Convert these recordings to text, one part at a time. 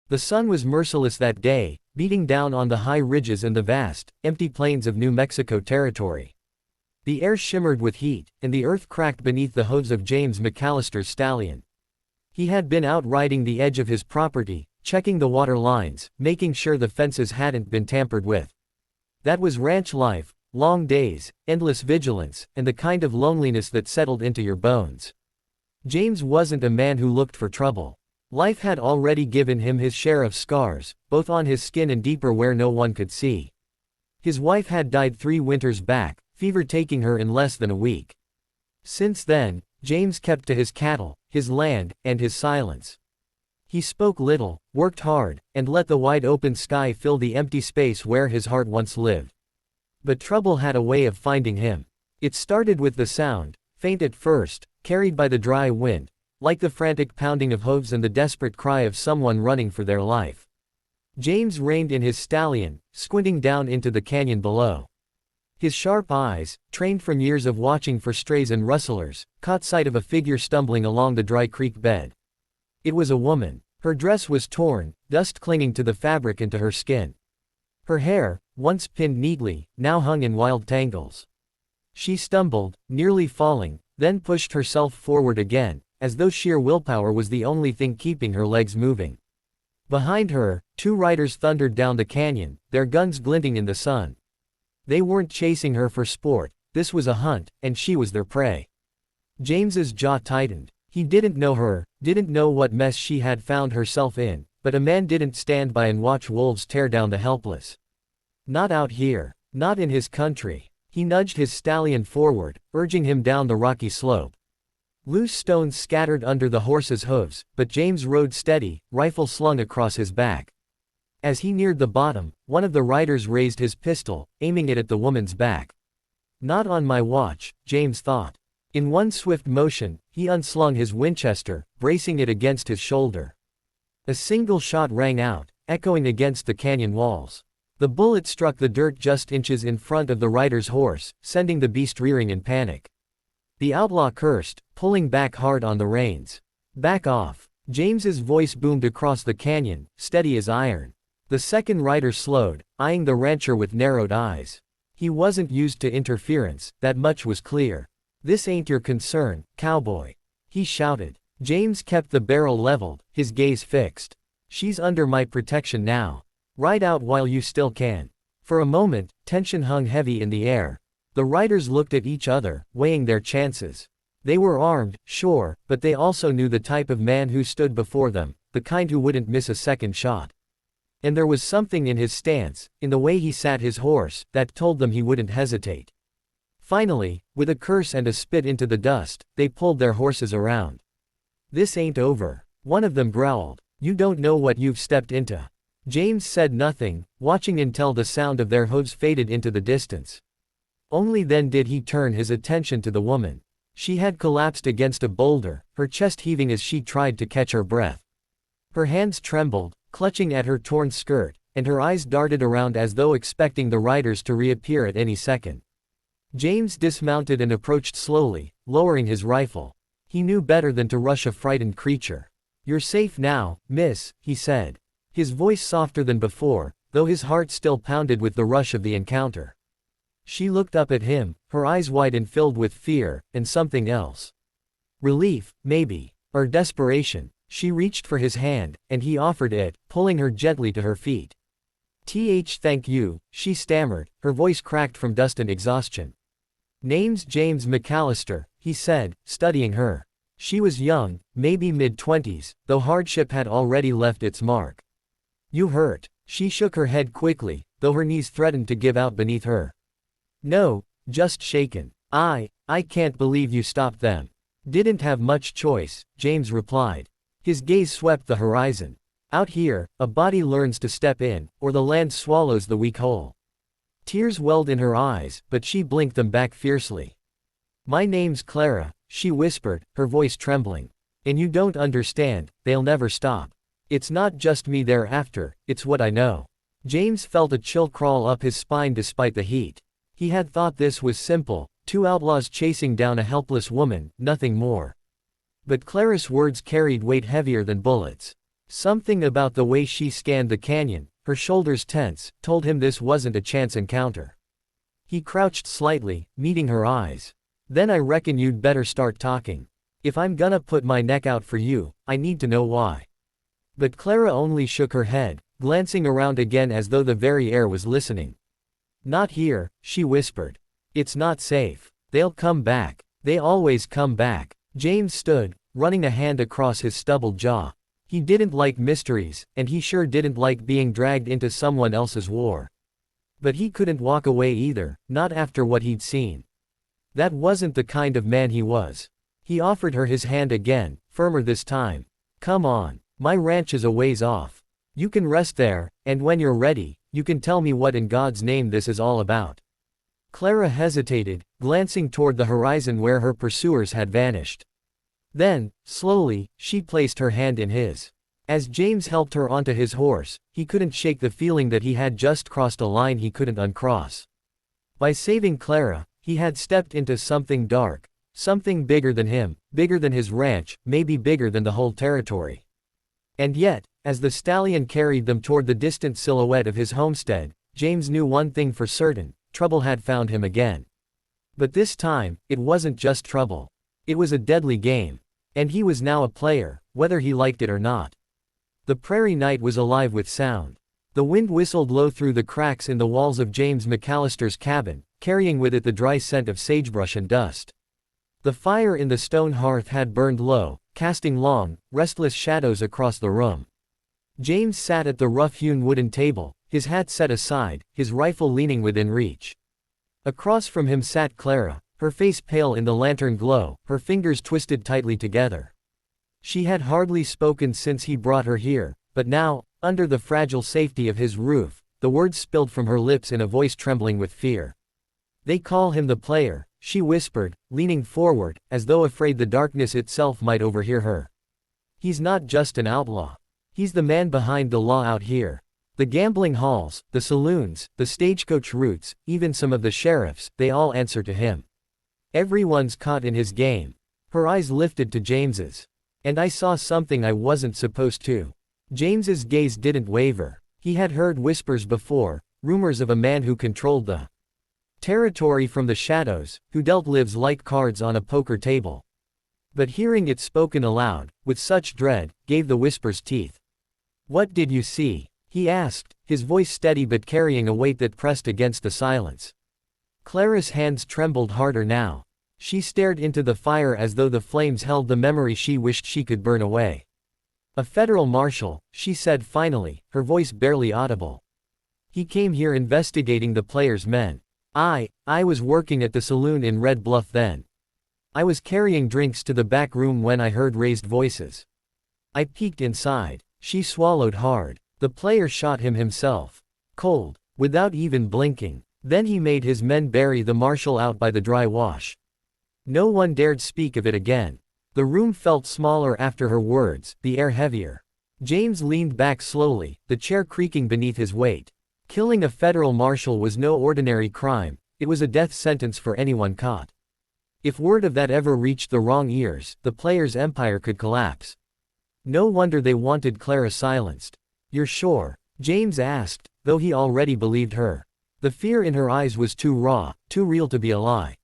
The sun was merciless that day, beating down on the high ridges and the vast, empty plains of New Mexico territory. The air shimmered with heat, and the earth cracked beneath the hooves of James McAllister's stallion. He had been out riding the edge of his property, checking the water lines, making sure the fences hadn't been tampered with. That was ranch life, long days, endless vigilance, and the kind of loneliness that settled into your bones. James wasn't a man who looked for trouble. Life had already given him his share of scars, both on his skin and deeper where no one could see. His wife had died 3 winters back, fever taking her in less than a week. Since then, James kept to his cattle, his land, and his silence. He spoke little, worked hard, and let the wide open sky fill the empty space where his heart once lived. But trouble had a way of finding him. It started with the sound, faint at first, carried by the dry wind, like the frantic pounding of hooves and the desperate cry of someone running for their life. James reined in his stallion, squinting down into the canyon below. His sharp eyes, trained from years of watching for strays and rustlers, caught sight of a figure stumbling along the dry creek bed. It was a woman. Her dress was torn, dust clinging to the fabric and to her skin. Her hair, once pinned neatly, now hung in wild tangles. She stumbled, nearly falling, then pushed herself forward again, as though sheer willpower was the only thing keeping her legs moving. Behind her, 2 riders thundered down the canyon, their guns glinting in the sun. They weren't chasing her for sport, this was a hunt, and she was their prey. James's jaw tightened. He didn't know her, didn't know what mess she had found herself in, but a man didn't stand by and watch wolves tear down the helpless. Not out here, not in his country. He nudged his stallion forward, urging him down the rocky slope. Loose stones scattered under the horse's hooves, but James rode steady, rifle slung across his back. As he neared the bottom, one of the riders raised his pistol, aiming it at the woman's back. Not on my watch, James thought. In one swift motion, he unslung his Winchester, bracing it against his shoulder. A single shot rang out, echoing against the canyon walls. The bullet struck the dirt just inches in front of the rider's horse, sending the beast rearing in panic. The outlaw cursed, pulling back hard on the reins. Back off. James's voice boomed across the canyon, steady as iron. The second rider slowed, eyeing the rancher with narrowed eyes. He wasn't used to interference, that much was clear. This ain't your concern, cowboy, he shouted. James kept the barrel leveled, his gaze fixed. She's under my protection now. Ride out while you still can. For a moment, tension hung heavy in the air. The riders looked at each other, weighing their chances. They were armed, sure, but they also knew the type of man who stood before them, the kind who wouldn't miss a second shot. And there was something in his stance, in the way he sat his horse, that told them he wouldn't hesitate. Finally, with a curse and a spit into the dust, they pulled their horses around. This ain't over, one of them growled. You don't know what you've stepped into. James said nothing, watching until the sound of their hooves faded into the distance. Only then did he turn his attention to the woman. She had collapsed against a boulder, her chest heaving as she tried to catch her breath. Her hands trembled, clutching at her torn skirt, and her eyes darted around as though expecting the riders to reappear at any second. James dismounted and approached slowly, lowering his rifle. He knew better than to rush a frightened creature. You're safe now, miss, he said. His voice softer than before, though his heart still pounded with the rush of the encounter. She looked up at him, her eyes wide and filled with fear, and something else. Relief, maybe. Or desperation. She reached for his hand, and he offered it, pulling her gently to her feet. Thank you, she stammered, her voice cracked from dust and exhaustion. Name's James McAllister, he said, studying her. She was young, maybe mid-20s, though hardship had already left its mark. You hurt. She shook her head quickly, though her knees threatened to give out beneath her. No, just shaken. I can't believe you stopped them. Didn't have much choice, James replied. His gaze swept the horizon. Out here, a body learns to step in, or the land swallows the weak whole. Tears welled in her eyes, but she blinked them back fiercely. My name's Clara, she whispered, her voice trembling. And you don't understand, they'll never stop. It's not just me they're after, it's what I know. James felt a chill crawl up his spine despite the heat. He had thought this was simple, 2 outlaws chasing down a helpless woman, nothing more. But Clara's words carried weight heavier than bullets. Something about the way she scanned the canyon, her shoulders tense, told him this wasn't a chance encounter. He crouched slightly, meeting her eyes. Then I reckon you'd better start talking. If I'm gonna put my neck out for you, I need to know why. But Clara only shook her head, glancing around again as though the very air was listening. Not here, she whispered. It's not safe. They'll come back. They always come back. James stood, running a hand across his stubbled jaw. He didn't like mysteries, and he sure didn't like being dragged into someone else's war. But he couldn't walk away either, not after what he'd seen. That wasn't the kind of man he was. He offered her his hand again, firmer this time. Come on. My ranch is a ways off. You can rest there, and when you're ready, you can tell me what in God's name this is all about. Clara hesitated, glancing toward the horizon where her pursuers had vanished. Then, slowly, she placed her hand in his. As James helped her onto his horse, he couldn't shake the feeling that he had just crossed a line he couldn't uncross. By saving Clara, he had stepped into something dark, something bigger than him, bigger than his ranch, maybe bigger than the whole territory. And yet, as the stallion carried them toward the distant silhouette of his homestead, James knew one thing for certain: trouble had found him again. But this time, it wasn't just trouble. It was a deadly game. And he was now a player, whether he liked it or not. The prairie night was alive with sound. The wind whistled low through the cracks in the walls of James McAllister's cabin, carrying with it the dry scent of sagebrush and dust. The fire in the stone hearth had burned low, casting long, restless shadows across the room. James sat at the rough-hewn wooden table, his hat set aside, his rifle leaning within reach. Across from him sat Clara, her face pale in the lantern glow, her fingers twisted tightly together. She had hardly spoken since he brought her here, but now, under the fragile safety of his roof, the words spilled from her lips in a voice trembling with fear. They call him the player, she whispered, leaning forward, as though afraid the darkness itself might overhear her. He's not just an outlaw. He's the man behind the law out here. The gambling halls, the saloons, the stagecoach routes, even some of the sheriffs, they all answer to him. Everyone's caught in his game. Her eyes lifted to James's. And I saw something I wasn't supposed to. James's gaze didn't waver. He had heard whispers before, rumors of a man who controlled the territory from the shadows, who dealt lives like cards on a poker table. But hearing it spoken aloud, with such dread, gave the whispers teeth. What did you see? He asked, his voice steady but carrying a weight that pressed against the silence. Clara's hands trembled harder now. She stared into the fire as though the flames held the memory she wished she could burn away. A federal marshal, she said finally, her voice barely audible. He came here investigating the players' men. I was working at the saloon in Red Bluff then. I was carrying drinks to the back room when I heard raised voices. I peeked inside. She swallowed hard. The player shot him himself. Cold, without even blinking. Then he made his men bury the marshal out by the dry wash. No one dared speak of it again. The room felt smaller after her words, the air heavier. James leaned back slowly, the chair creaking beneath his weight. Killing a federal marshal was no ordinary crime, it was a death sentence for anyone caught. If word of that ever reached the wrong ears, the player's empire could collapse. No wonder they wanted Clara silenced. You're sure? James asked, though he already believed her. The fear in her eyes was too raw, too real to be a lie.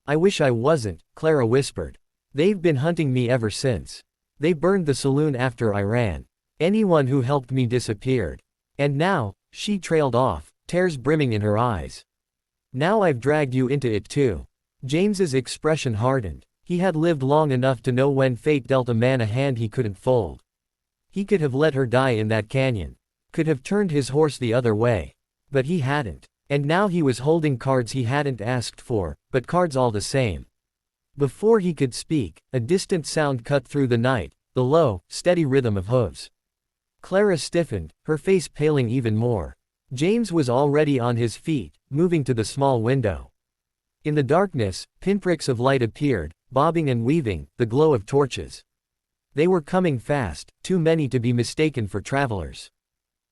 I wish I wasn't, Clara whispered. They've been hunting me ever since. They burned the saloon after I ran. Anyone who helped me disappeared. And now, she trailed off, tears brimming in her eyes. Now I've dragged you into it too. James's expression hardened. He had lived long enough to know when fate dealt a man a hand he couldn't fold. He could have let her die in that canyon. Could have turned his horse the other way. But he hadn't. And now he was holding cards he hadn't asked for, but cards all the same. Before he could speak, a distant sound cut through the night, the low, steady rhythm of hooves. Clara stiffened, her face paling even more. James was already on his feet, moving to the small window. In the darkness, pinpricks of light appeared, bobbing and weaving, the glow of torches. They were coming fast, too many to be mistaken for travelers.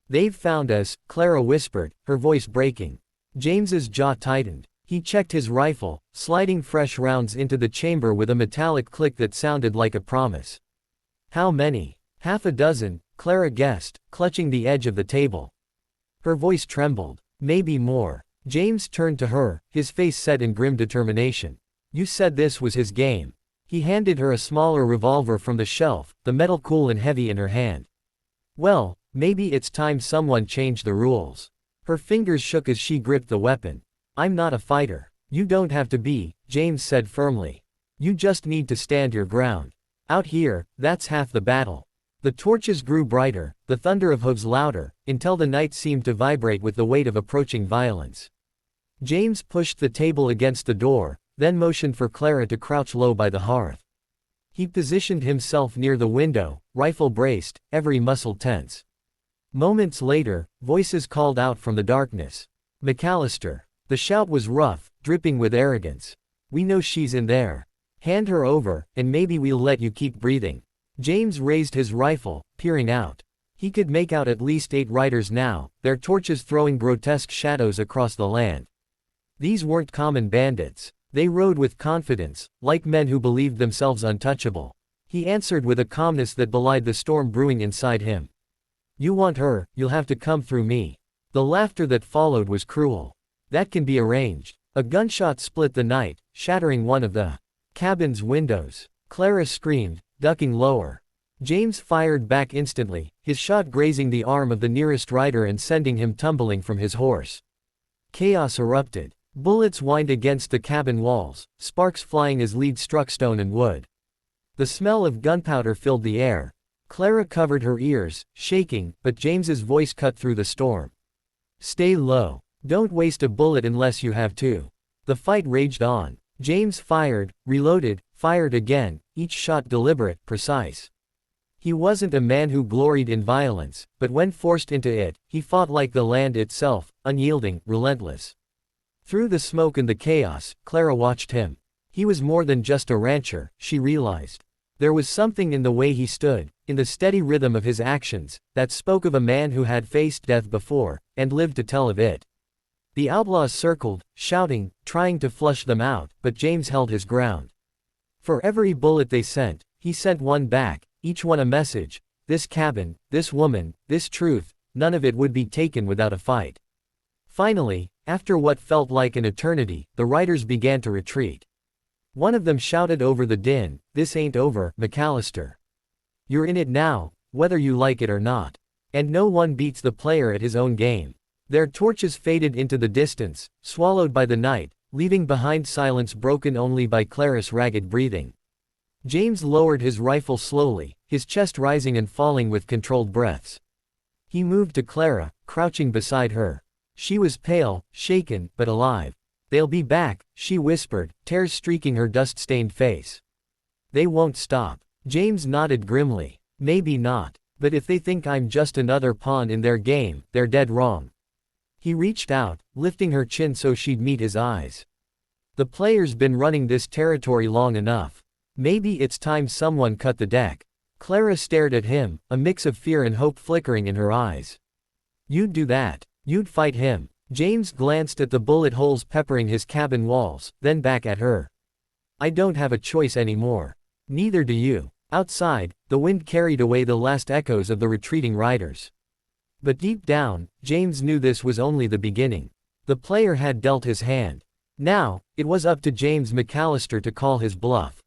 They've found us, Clara whispered, her voice breaking. James's jaw tightened. He checked his rifle, sliding fresh rounds into the chamber with a metallic click that sounded like a promise. How many? Half a dozen, Clara guessed, clutching the edge of the table. Her voice trembled. Maybe more. James turned to her, his face set in grim determination. You said this was his game. He handed her a smaller revolver from the shelf, the metal cool and heavy in her hand. Well, maybe it's time someone changed the rules. Her fingers shook as she gripped the weapon. I'm not a fighter. You don't have to be, James said firmly. You just need to stand your ground. Out here, that's half the battle. The torches grew brighter, the thunder of hooves louder, until the night seemed to vibrate with the weight of approaching violence. James pushed the table against the door, then motioned for Clara to crouch low by the hearth. He positioned himself near the window, rifle braced, every muscle tense. Moments later, voices called out from the darkness. McAllister. The shout was rough, dripping with arrogance. We know she's in there. Hand her over, and maybe we'll let you keep breathing. James raised his rifle, peering out. He could make out at least 8 riders now, their torches throwing grotesque shadows across the land. These weren't common bandits. They rode with confidence, like men who believed themselves untouchable. He answered with a calmness that belied the storm brewing inside him. You want her, you'll have to come through me. The laughter that followed was cruel. That can be arranged. A gunshot split the night, shattering one of the cabin's windows. Clara screamed, ducking lower. James fired back instantly, his shot grazing the arm of the nearest rider and sending him tumbling from his horse. Chaos erupted. Bullets whined against the cabin walls, sparks flying as lead struck stone and wood. The smell of gunpowder filled the air. Clara covered her ears, shaking, but James's voice cut through the storm. Stay low. Don't waste a bullet unless you have to. The fight raged on. James fired, reloaded, fired again, each shot deliberate, precise. He wasn't a man who gloried in violence, but when forced into it, he fought like the land itself, unyielding, relentless. Through the smoke and the chaos, Clara watched him. He was more than just a rancher, she realized. There was something in the way he stood, in the steady rhythm of his actions, that spoke of a man who had faced death before, and lived to tell of it. The outlaws circled, shouting, trying to flush them out, but James held his ground. For every bullet they sent, he sent one back, each one a message. This cabin, this woman, this truth, none of it would be taken without a fight. Finally, after what felt like an eternity, the riders began to retreat. One of them shouted over the din, "This ain't over, McAllister. You're in it now, whether you like it or not. And no one beats the player at his own game." Their torches faded into the distance, swallowed by the night, leaving behind silence broken only by Clara's ragged breathing. James lowered his rifle slowly, his chest rising and falling with controlled breaths. He moved to Clara, crouching beside her. She was pale, shaken, but alive. "They'll be back," she whispered, tears streaking her dust-stained face. "They won't stop." James nodded grimly. "Maybe not. But if they think I'm just another pawn in their game, they're dead wrong." He reached out, lifting her chin so she'd meet his eyes. "The player's been running this territory long enough. Maybe it's time someone cut the deck." Clara stared at him, a mix of fear and hope flickering in her eyes. "You'd do that? You'd fight him?" James glanced at the bullet holes peppering his cabin walls, then back at her. "I don't have a choice anymore. Neither do you." Outside, the wind carried away the last echoes of the retreating riders. But deep down, James knew this was only the beginning. The player had dealt his hand. Now, it was up to James McAllister to call his bluff.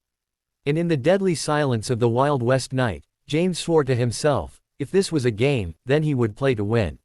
And in the deadly silence of the Wild West night, James swore to himself, if this was a game, then he would play to win.